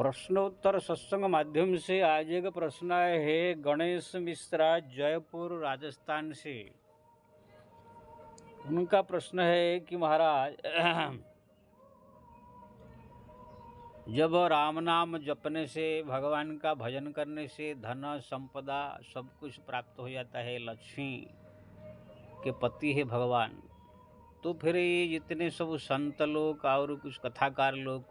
प्रश्नोत्तर सत्संग माध्यम से आज एक प्रश्न आया है गणेश मिश्रा जयपुर राजस्थान से। उनका प्रश्न है कि महाराज जब राम नाम जपने से भगवान का भजन करने से धन संपदा सब कुछ प्राप्त हो जाता है, लक्ष्मी के पति है भगवान, तो फिर ये जितने सब संत लोग और कुछ कथाकार लोग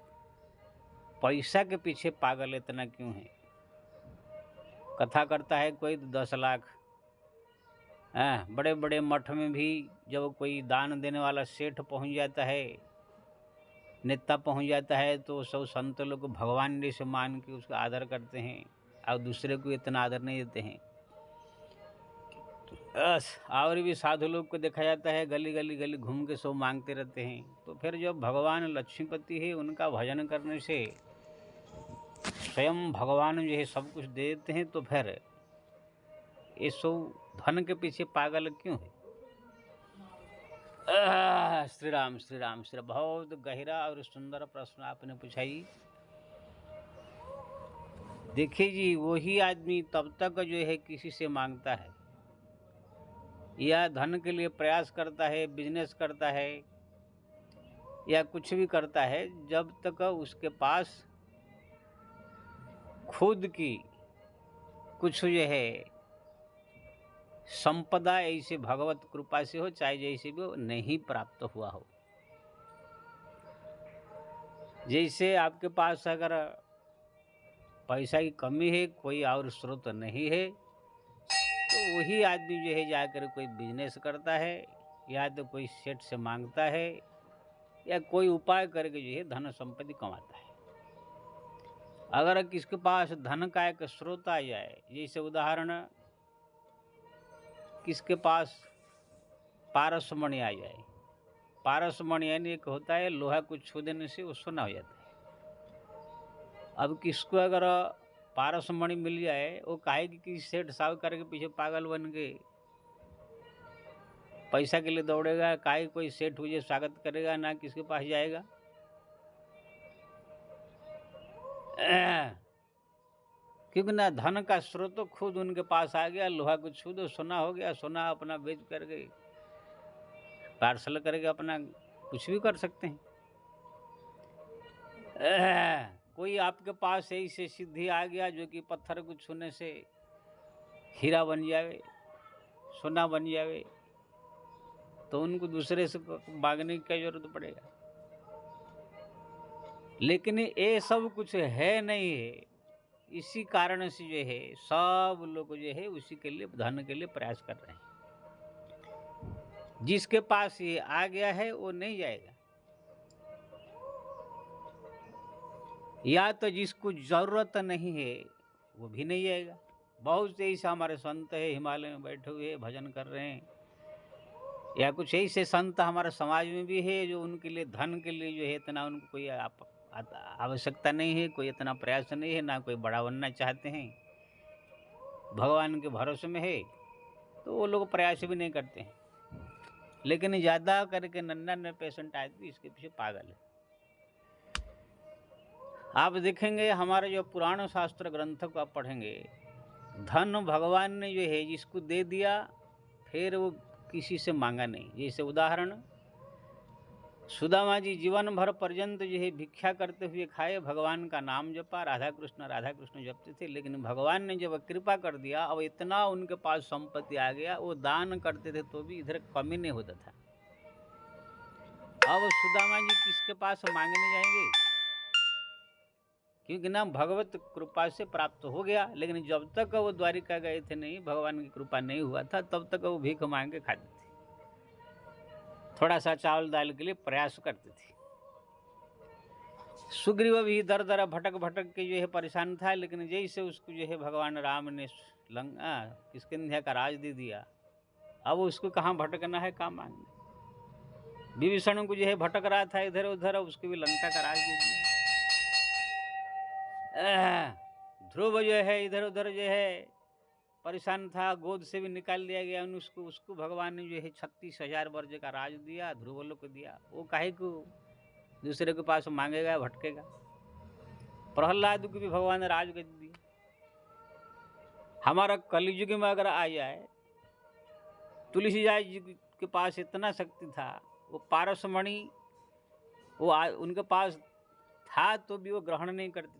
पैसा के पीछे पागल इतना क्यों है? कथा करता है कोई 10 लाख, बड़े बड़े मठ में भी जब कोई दान देने वाला सेठ पहुंच जाता है, नेता पहुंच जाता है, तो सब संत लोग भगवान जैसे मान के उसका आदर करते हैं और दूसरे को इतना आदर नहीं देते हैं। और भी साधु लोग को देखा जाता है गली गली गली घूम के सब मांगते रहते हैं। तो फिर जब भगवान लक्ष्मीपति है, उनका भजन करने से स्वयं भगवान जो है सब कुछ दे देते हैं, तो फिर ये सब धन के पीछे पागल क्यों है? श्री राम श्री राम श्री। बहुत गहरा और सुंदर प्रश्न आपने पूछाई। देखिए जी, वही आदमी तब तक जो है किसी से मांगता है या धन के लिए प्रयास करता है, बिजनेस करता है या कुछ भी करता है, जब तक उसके पास खुद की कुछ जो है संपदा ऐसे भगवत कृपा से हो, चाहे जैसे भी हो, नहीं प्राप्त हुआ हो। जैसे आपके पास अगर पैसा की कमी है, कोई और स्रोत नहीं है, तो वही आदमी जो है जाकर कोई बिजनेस करता है या तो कोई सेठ से मांगता है या कोई उपाय करके जो है धन संपत्ति कमाता है। अगर किसके पास धन का एक स्रोत आ जाए, जैसे उदाहरण किसके पास पारसमणि आ जाए। पारसमणि यानी एक होता है लोहा को छू देने से वो सोना हो जाता है। अब किसको अगर पारसमणि मिल जाए, वो काहे कि सेठ साहूकार के पीछे पागल बन के पैसा के लिए दौड़ेगा, काहे कोई सेठ मुझे स्वागत करेगा, ना किसके पास जाएगा। क्योंकि ना धन का स्रोत तो खुद उनके पास आ गया, लोहा को छू दो सोना हो गया, सोना अपना बेच करके पार्सल करके अपना कुछ भी कर सकते हैं। कोई आपके पास ऐसे सिद्धि आ गया जो कि पत्थर को छूने से हीरा बन जावे, सोना बन जावे, तो उनको दूसरे से मांगने की क्या जरूरत पड़ेगा। लेकिन ये सब कुछ है नहीं है, इसी कारण से जो है सब लोग जो है उसी के लिए धन के लिए प्रयास कर रहे हैं। जिसके पास ये आ गया है वो नहीं जाएगा, या तो जिसको जरूरत नहीं है वो भी नहीं जाएगा। बहुत से ऐसे हमारे संत है हिमालय में बैठे हुए भजन कर रहे हैं, या कुछ ऐसे संत हमारे समाज में भी है जो उनके लिए धन के लिए जो है इतना उनको कोई आवश्यकता नहीं है, कोई इतना प्रयास नहीं है, ना कोई बड़ा बनना चाहते हैं, भगवान के भरोसे में है, तो वो लोग प्रयास भी नहीं करते हैं। लेकिन ज़्यादा करके 99% आदमी इसके पीछे पागल है। आप देखेंगे हमारे जो पुराण शास्त्र ग्रंथों को आप पढ़ेंगे, धन भगवान ने जो है जिसको दे दिया, फिर वो किसी से मांगा नहीं। जैसे उदाहरण सुदामा जी जीवन भर पर्यंत जो है भिक्षा करते हुए खाए, भगवान का नाम जपा, राधा कृष्ण जपते थे, लेकिन भगवान ने जब कृपा कर दिया, अब इतना उनके पास संपत्ति आ गया, वो दान करते थे तो भी इधर कमी नहीं होता था। अब सुदामा जी किसके पास मांगने जाएंगे? क्योंकि ना भगवत कृपा से प्राप्त हो गया, लेकिन जब तक वो द्वारिका गए थे नहीं, भगवान की कृपा नहीं हुआ था, तब तक वो भीख मांग के खाते थे, थोड़ा सा चावल दाल के लिए प्रयास करते थे। सुग्रीव भी दर दर भटक भटक के जो है परेशान था, लेकिन जैसे उसको जो है भगवान राम ने किष्किंधा का राज दे दिया, अब उसको कहाँ भटकना है, कहाँ मांगना। विभीषण को जो है भटक रहा था इधर उधर, उसको भी लंका का राज दे दिया। ध्रुव जो है इधर उधर जो है परेशान था, गोद से भी निकाल दिया गया उसको भगवान ने जो है 36,000 वर्ष का राज दिया, ध्रुव लोग को दिया। वो काहे को दूसरे के पास मांगेगा, भटकेगा। प्रहलाद को भी भगवान ने राजगद्दी दी। हमारा कलयुग में अगर आ जाए, तुलसीदास जी के पास इतना शक्ति था, वो पारसमणि उनके पास था तो भी वो ग्रहण नहीं करते थे।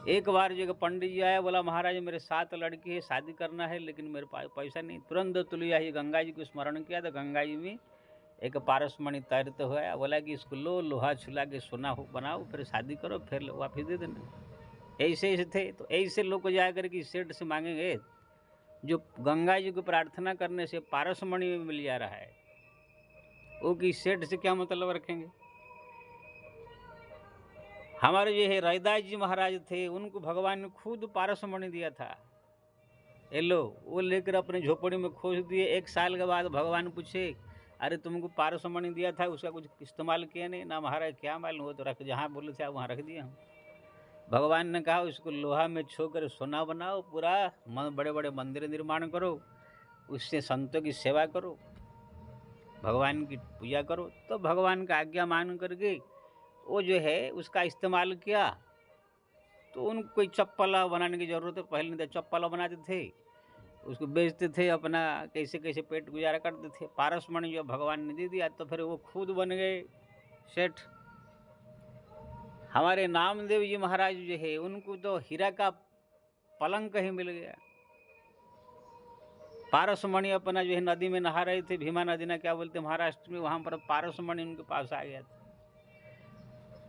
एक बार जो पंडित जी आया, बोला महाराज मेरे 7 लड़की है, शादी करना है, लेकिन मेरे पास पैसा नहीं। तुरंत तुलसीदास जी गंगा जी को स्मरण किया तो गंगा जी में एक पारसमणि तैरते हुआ, बोला कि इसको लो, लोहा छुला के सोना हो बनाओ, फिर शादी करो, फिर वापिस दे देना। ऐसे ऐसे थे। तो ऐसे लोग को जाकर के सेठ से मांगेंगे, जो गंगा जी को प्रार्थना करने से पारसमणि में मिल जा रहा है, वो कि सेठ से क्या मतलब रखेंगे। हमारे जो है रैदास जी महाराज थे, उनको भगवान ने खुद पारसमणि दिया था। ये लो, वो लेकर अपने झोपड़ी में खोज दिए। 1 साल के बाद भगवान पूछे, अरे तुमको पारसमणि दिया था, उसका कुछ इस्तेमाल किया नहीं? ना महाराज क्या मालूम, हो तो रख, जहाँ बोले थे वहाँ रख दिया हम। भगवान ने कहा उसको लोहा में छोकर सोना बनाओ, पूरा बड़े बड़े मंदिर निर्माण करो, उससे संतों की सेवा करो, भगवान की पूजा करो। तो भगवान का आज्ञा मान करके वो जो है उसका इस्तेमाल किया। तो उनको कोई चप्पल बनाने की ज़रूरत है, पहले नहीं, चप्पल बनाते थे, उसको बेचते थे, अपना कैसे कैसे पेट गुजारा करते थे। पारसमणि जो भगवान ने दे दिया, तो फिर वो खुद बन गए सेठ। हमारे नामदेव जी महाराज जो है, उनको तो हीरा का पलंग ही मिल गया। पारसमणि अपना जो है नदी में नहा रहे थे, भीमा नदी ना क्या बोलते महाराष्ट्र में, वहाँ पर पारसमणि उनके पास आ गया था।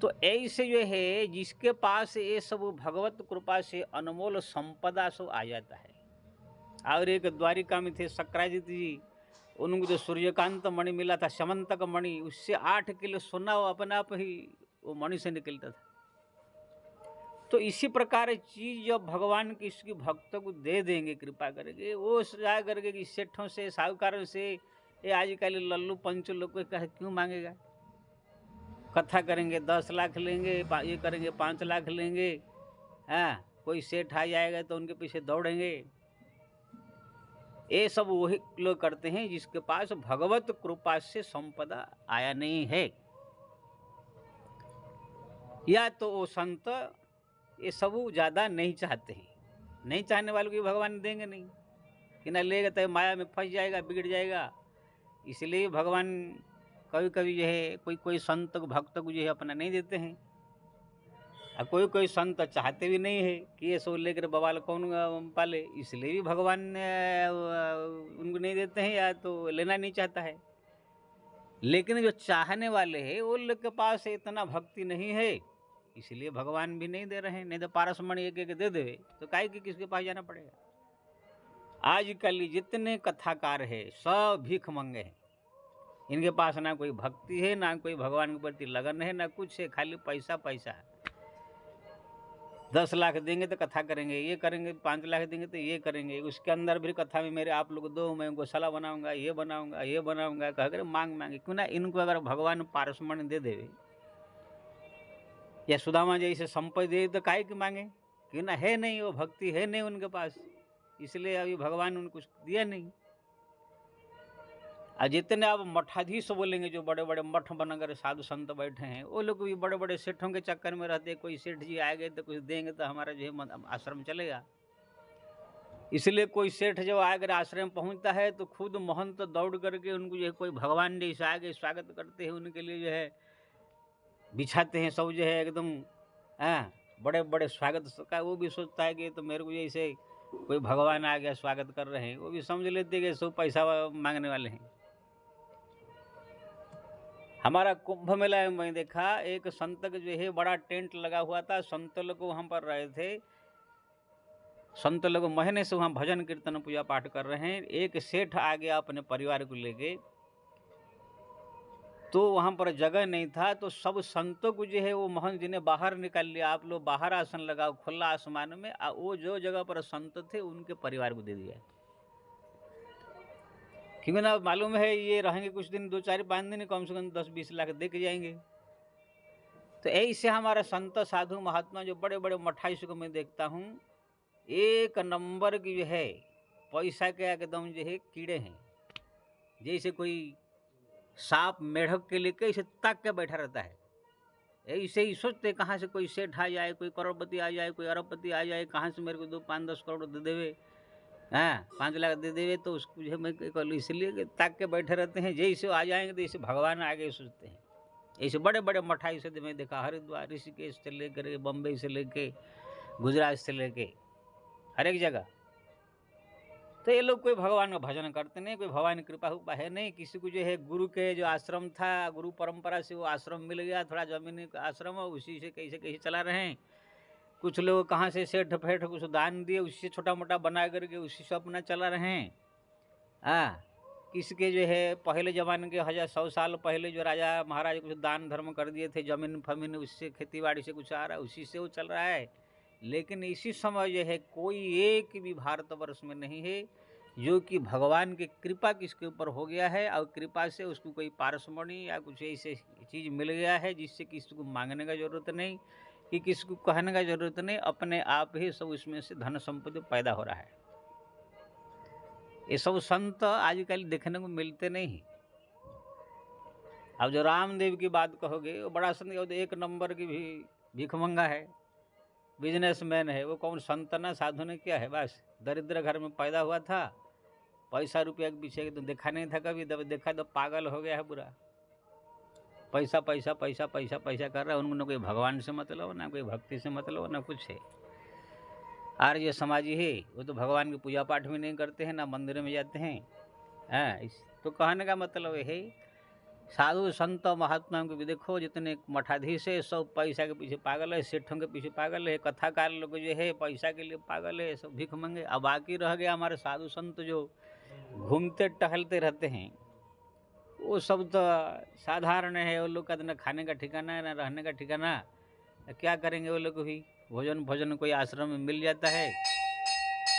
तो ऐसे जो है जिसके पास ये सब भगवत कृपा से अनमोल संपदा सब आ जाता है। और एक द्वारिका में थे सक्राजित जी, उनको जो सूर्यकांत मणि मिला था, समंतक मणि, उससे 8 किलो सोना अपने आप ही वो मणि से निकलता था। तो इसी प्रकार चीज जब भगवान किसी भक्त को दे देंगे, कृपा करके, वो जा करके कि सेठों से, साहूकारों से, ये आजकल लल्लू पंचू लोग को क्यों मांगेगा? कथा करेंगे 10 लाख लेंगे, ये करेंगे 5 लाख लेंगे। हाँ, कोई सेठ आ जाएगा तो उनके पीछे दौड़ेंगे। ये सब वही लोग करते हैं जिसके पास भगवत कृपा से संपदा आया नहीं है, या तो वो संत ये सब ज़्यादा नहीं चाहते हैं। नहीं चाहने वालों को भगवान देंगे नहीं, कि ना लेगा तो माया में फंस जाएगा, बिगड़ जाएगा। इसलिए भगवान कभी कभी जो है कोई कोई संत भक्त को जो है अपना नहीं देते हैं, और कोई कोई संत चाहते भी नहीं है कि ये सो लेकर बवाल कौन पाले, इसलिए भी भगवान उनको नहीं देते हैं, या तो लेना नहीं चाहता है। लेकिन जो चाहने वाले हैं वो लोग के पास इतना भक्ति नहीं है, इसलिए भगवान भी नहीं दे रहे हैं। नहीं तो पारसमणि एक एक दे दे तो काहे कि किसके पास जाना पड़ेगा। आजकल जितने कथाकार है सब भीख मंगे हैं, इनके पास ना कोई भक्ति है, ना कोई भगवान के प्रति लगन है, ना कुछ है, खाली पैसा पैसा है। 10 लाख देंगे तो कथा करेंगे, ये करेंगे, 5 लाख देंगे तो ये करेंगे, उसके अंदर भी कथा में मेरे आप लोग दो, मैं गौशाला बनाऊंगा, ये बनाऊंगा, ये बनाऊंगा, कह कर मांग मांगे। क्यों ना इनको अगर भगवान पारसमणि दे देवे या सुदामा जैसे संपत्ति दे तो काहे की मांगे? क्यों ना है नहीं, वो भक्ति है नहीं उनके पास, इसलिए अभी भगवान उनको कुछ दिया नहीं। और जितने आप मठाधीश बोलेंगे, जो बड़े बड़े मठ बनाकर साधु संत बैठे हैं, वो लोग भी बड़े बड़े सेठों के चक्कर में रहते हैं। कोई सेठ जी आएंगे तो कुछ देंगे तो हमारा जो है आश्रम चलेगा। इसलिए कोई सेठ जब आकर आश्रम पहुंचता है तो खुद महंत दौड़ करके उनको जो है, कोई भगवान जैसे आगे स्वागत करते हैं, उनके लिए जो है बिछाते हैं, सब जो है एकदम बड़े बड़े स्वागत का। वो भी सोचता है कि तो मेरे को जैसे कोई भगवान आ गया स्वागत कर रहे हैं, वो भी समझ लेते कि सब पैसा मांगने वाले हैं। हमारा कुंभ मेला में मैं देखा एक संत जो है बड़ा टेंट लगा हुआ था, संत लोग वहाँ पर रहे थे, संत लोग महीने से वहाँ भजन कीर्तन पूजा पाठ कर रहे हैं। एक सेठ आ गया अपने परिवार को लेके, तो वहाँ पर जगह नहीं था, तो सब संतों को जो है वो महंत जी ने बाहर निकाल लिया, आप लोग बाहर आसन लगाओ खुला आसमान में, वो जो जगह पर संत थे उनके परिवार को दे दिया। क्योंकि ना मालूम है ये रहेंगे कुछ दिन, 2-4-5 दिन, कम से कम 10-20 लाख दे के जाएंगे। तो ऐसे हमारा संत साधु महात्मा जो बड़े बड़े मठाइश को मैं देखता हूँ, 1 नंबर की जो है पैसा के एकदम जो है कीड़े हैं। जैसे कोई सांप मेढक के लिए कैसे ताक के बैठा रहता है, ऐसे ही सोचते कहाँ से कोई सेठ आ जाए, कोई करोड़पति आ जाए, कोई अरबपति आ जाए, कहाँ से मेरे को 2-5-10 करोड़ दे देवे, हाँ 5 लाख दे देवे, तो उसको जो मैं इसलिए ताक के बैठे रहते हैं। जैसे आ जाएंगे तो ऐसे भगवान आगे सोचते हैं। ऐसे बड़े बड़े मठाई से मैं देखा, हरिद्वार, ऋषिकेश से लेकर बम्बई से लेके गुजरात से लेके हर एक जगह, तो ये लोग कोई भगवान का भजन करते नहीं, कोई भगवान की कृपा उपा है नहीं। किसी को जो है गुरु के जो आश्रम था, गुरु परंपरा से वो आश्रम मिल गया, थोड़ा जमीन का आश्रम है, उसी से कैसे कैसे चला रहे हैं। कुछ लोग कहाँ से सेठ फेठ कुछ दान दिए, उससे छोटा मोटा बना करके उसी से अपना चला रहे हैं। हाँ, किसके जो है पहले ज़माने के 100 साल पहले जो राजा महाराज कुछ दान धर्म कर दिए थे, जमीन फमीन, उससे खेती बाड़ी से कुछ आ रहा है, उसी से वो चल रहा है। लेकिन इसी समय जो है कोई एक भी भारतवर्ष में नहीं है जो कि भगवान की कृपा किसके ऊपर हो गया है और कृपा से उसको कोई पारसमणि या कुछ ऐसे चीज़ मिल गया है जिससे किसी को मांगने का ज़रूरत नहीं, कि किसी को कहने का ज़रूरत नहीं, अपने आप ही सब उसमें से धन संपत्ति पैदा हो रहा है। ये सब संत आजकल देखने को मिलते नहीं। अब जो रामदेव की बात कहोगे, वो बड़ा संत, एक नंबर की भी भिखमंगा है, बिजनेसमैन है। वो कौन संत ना साधु ने क्या है, बस दरिद्र घर में पैदा हुआ था, पैसा रुपया के पीछे तो देखा नहीं था कभी, जब देखा तो पागल हो गया है पूरा। पैसा पैसा पैसा पैसा पैसा कर रहा है। उनको ना कोई भगवान से मतलब, ना कोई भक्ति से मतलब, ना कुछ है। आर्य समाजी है वो तो भगवान की पूजा पाठ भी नहीं करते हैं, ना मंदिर में जाते हैं। हाँ, तो कहने का मतलब है साधु संत महात्मा को भी देखो, जितने मठाधीश है सब पैसा के पीछे पागल है, सेठों के पीछे पागल है, कथाकार लोग जो है पैसा के लिए पागल है, सब भीख मंगे। अब बाकी रह गया हमारे साधु संत जो घूमते टहलते रहते हैं, वो सब तो साधारण है। वो लोग का ना खाने का ठिकाना है, ना रहने का ठिकाना, क्या करेंगे वो लोग भी। भोजन भोजन कोई आश्रम में मिल जाता है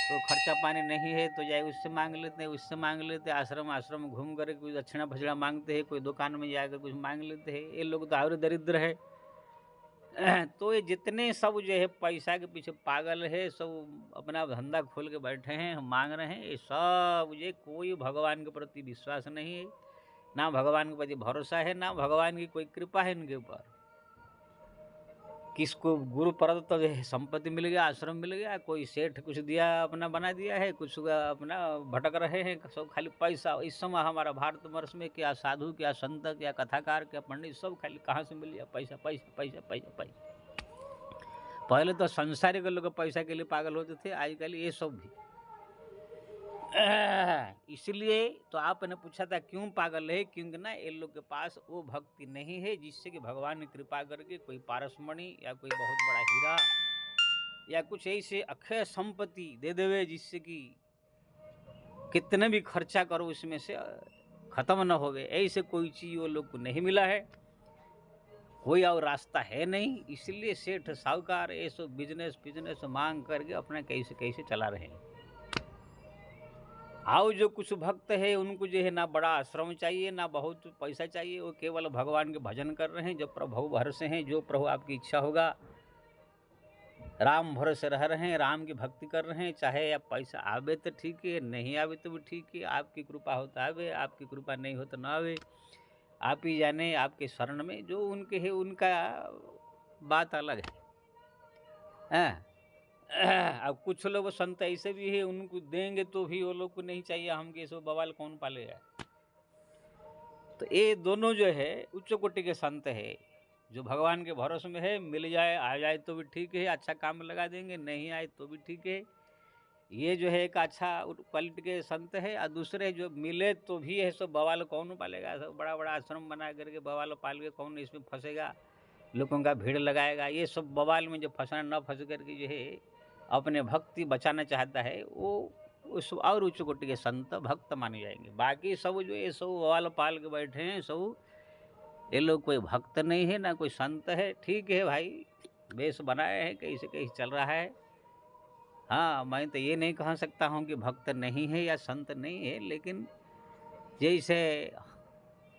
तो खर्चा पानी नहीं है तो जाए उससे मांग लेते हैं, उससे मांग लेते हैं। आश्रम घूम कर कोई दक्षिणा फछड़ा मांगते हैं, कोई दुकान में जाकर कुछ मांग लेते हैं। ये लोग तो और दरिद्र है। तो ये जितने सब जो है पैसा के पीछे पागल है, सब अपना धंधा खोल के बैठे हैं, मांग रहे हैं, ये सब ये कोई भगवान के प्रति विश्वास नहीं है, ना भगवान के प्रति भरोसा है, ना भगवान की कोई कृपा है इनके ऊपर। किसको गुरु प्रदत्त तो संपत्ति मिल गया, आश्रम मिल गया, कोई सेठ कुछ दिया अपना बना दिया है, कुछ अपना भटक रहे हैं, सब खाली पैसा। इस समय हमारा भारतवर्ष में क्या साधु, क्या संत, क्या कथाकार, क्या पंडित, सब खाली कहाँ से मिल गया, पैसा पैसा पैसा पैसा पैसा। पहले तो संसारिक लोग पैसा के लिए पागल होते थे, आजकल ये सब भी। इसलिए तो आपने पूछा था क्यों पागल है, क्योंकि ना ये लोग के पास वो भक्ति नहीं है जिससे कि भगवान ने कृपा करके कोई पारसमणि या कोई बहुत बड़ा हीरा या कुछ ऐसे अक्षय संपत्ति दे देवे जिससे कि कितने भी खर्चा करो उसमें से खत्म न होवे। ऐसे कोई चीज वो लोग को नहीं मिला है, कोई और रास्ता है नहीं। इसलिए सेठ साहूकार ये सब बिजनेस मांग करके अपना कैसे कैसे चला रहे हैं। आओ जो कुछ भक्त है उनको जो है ना बड़ा आश्रम चाहिए, ना बहुत पैसा चाहिए, वो केवल भगवान के भजन कर रहे हैं। जब प्रभु भरोसे हैं, जो प्रभु आपकी इच्छा होगा, राम भरोसे रह रहे हैं, राम की भक्ति कर रहे हैं। चाहे आप पैसा आवे तो ठीक है, नहीं आवे तो भी ठीक है, आपकी कृपा हो तो आवे, आपकी कृपा नहीं हो तो ना आवे, आप ही जाने। आपके शरण में जो उनके है उनका बात अलग है। अब कुछ लोग संत ऐसे भी है, उनको देंगे तो भी वो लोग को नहीं चाहिए, हम के सो बवाल कौन पालेगा। तो ये दोनों जो है उच्च कोटि के संत है, जो भगवान के भरोसे में है। मिल जाए आ जाए तो भी ठीक है, अच्छा काम लगा देंगे, नहीं आए तो भी ठीक है। ये जो है एक अच्छा क्वालिटी के संत है। और दूसरे जो मिले तो भी है, सो बवाल कौन पालेगा। सब बड़ा बड़ा आश्रम बना करके बवाल पाल के कौन इसमें फंसेगा, लोगों का भीड़ लगाएगा। ये सब बवाल में जो फंसना न फंस करके जो है अपने भक्ति बचाना चाहता है, वो उस और उच्च कोटि के संत भक्त माने जाएंगे। बाकी सब जो ये सब बवाल पाल के बैठे हैं, सब ये लोग कोई भक्त नहीं है ना कोई संत है। ठीक है भाई, वेश बनाए हैं, कैसे कैसे चल रहा है। हाँ, मैं तो ये नहीं कह सकता हूँ कि भक्त नहीं है या संत नहीं है, लेकिन जैसे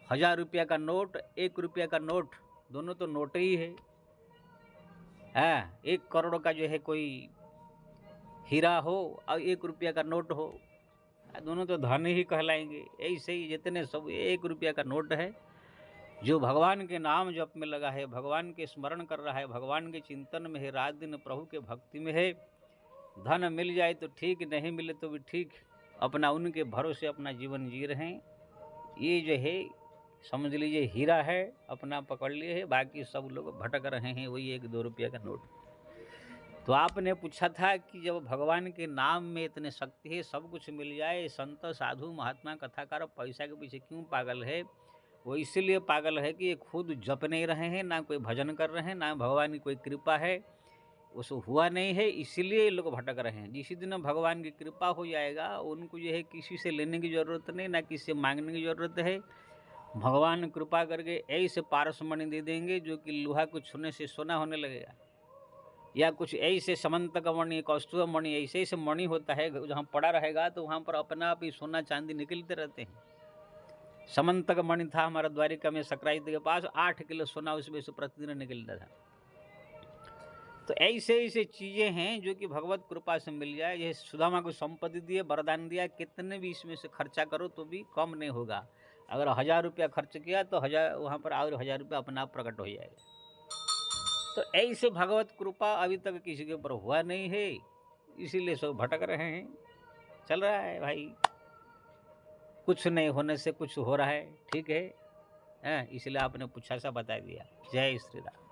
1000 रुपया का नोट, 1 रुपया का नोट, दोनों तो नोट ही है। हाँ, 1 करोड़ का जो है कोई हीरा हो और 1 रुपया का नोट हो, दोनों तो धन ही कहलाएंगे। ऐसे ही जितने सब 1 रुपया का नोट है, जो भगवान के नाम जप में लगा है, भगवान के स्मरण कर रहा है, भगवान के चिंतन में है, रात दिन प्रभु के भक्ति में है, धन मिल जाए तो ठीक, नहीं मिले तो भी ठीक, अपना उनके भरोसे अपना जीवन जी रहे हैं। ये जो है समझ लीजिए हीरा है, अपना पकड़ लिए है, बाकी सब लोग भटक रहे हैं वही 1-2 रुपये का नोट। तो आपने पूछा था कि जब भगवान के नाम में इतने शक्ति है, सब कुछ मिल जाए, संत साधु महात्मा कथाकार पैसा के पीछे क्यों पागल है? वो इसलिए पागल है कि ये खुद जप नहीं रहे हैं, ना कोई भजन कर रहे हैं, ना भगवान की कोई कृपा है, उसको हुआ नहीं है, इसीलिए ये लोग भटक रहे हैं। जिस दिन भगवान की कृपा हो जाएगा, उनको जो है किसी से लेने की ज़रूरत नहीं, ना किसी से मांगने की ज़रूरत है। भगवान कृपा करके ऐसे पारस मणि दे देंगे जो कि लोहा को छूने से सोना होने लगेगा, या कुछ ऐसे समंतक मणि, कौस्तुभ मणि, ऐसे ऐसे मणि होता है जहाँ पड़ा रहेगा तो वहाँ पर अपना आप ही सोना चांदी निकलते रहते हैं। समंतक मणि था हमारा द्वारिका में सकराइत के पास, 8 किलो सोना उसमें से प्रतिदिन निकलता था। तो ऐसे ऐसे चीज़ें हैं जो कि भगवत कृपा से मिल जाए। ये सुदामा को संपत्ति दिए, वरदान दिया, कितने भी इसमें से खर्चा करो तो भी कम नहीं होगा। अगर 1000 रुपया खर्च किया तो 1000 वहाँ पर और 1000 रुपया अपना आप प्रकट हो जाएगा। तो ऐसे भगवत कृपा अभी तक किसी के ऊपर हुआ नहीं है, इसीलिए सब भटक रहे हैं। चल रहा है भाई, कुछ नहीं होने से कुछ हो रहा है, ठीक है, इसलिए आपने पूछा सा बता दिया। जय श्री राम।